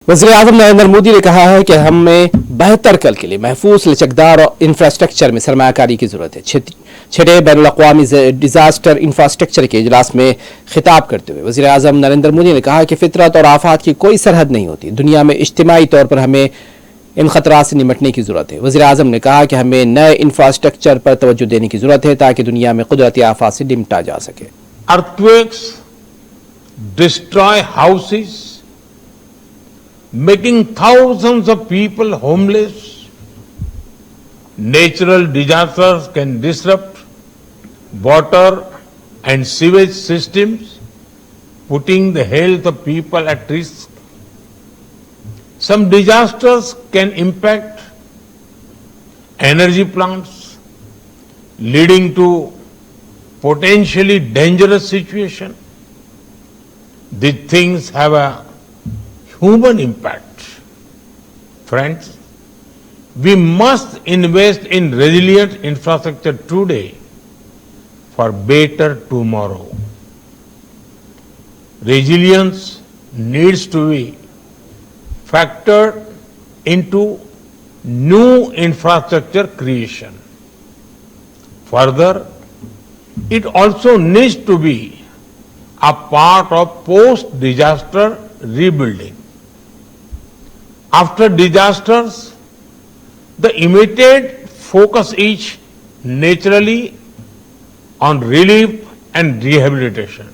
वज़ीर-ए-आज़म नरेंद्र मोदी ने कहा है कि हमें बेहतर कल के लिए महफूज लचकदार और इंफ्रास्ट्रक्चर में सरमायाकारी की जरूरत है। छठे बैनुल-अक़वामी डिजास्टर इंफ्रास्ट्रक्चर के इजलास में खिताब करते हुए वज़ीर-ए-आज़म नरेंद्र मोदी ने कहा कि फितरत और आफात की कोई सरहद नहीं होती। दुनिया में इज्तिमाई तौर पर हमें इन खतरात से निपटने की जरूरत है। वज़ीर-ए-आज़म ने कहा कि हमें नए इंफ्रास्ट्रक्चर पर तवज्जो देने की जरूरत है ताकि दुनिया में कुदरती आफात से निपटा जा सके। Earthquakes destroy houses, making thousands of people homeless. Natural disasters can disrupt water and sewage systems, putting the health of people at risk. Some disasters can impact energy plants, leading to potentially dangerous situation. These things have a human impact. Friends, we must invest in resilient infrastructure today for better tomorrow. Resilience needs to be factored into new infrastructure creation. Further, it also needs to be a part of post-disaster rebuilding. After disasters, the immediate focus is naturally on relief and rehabilitation.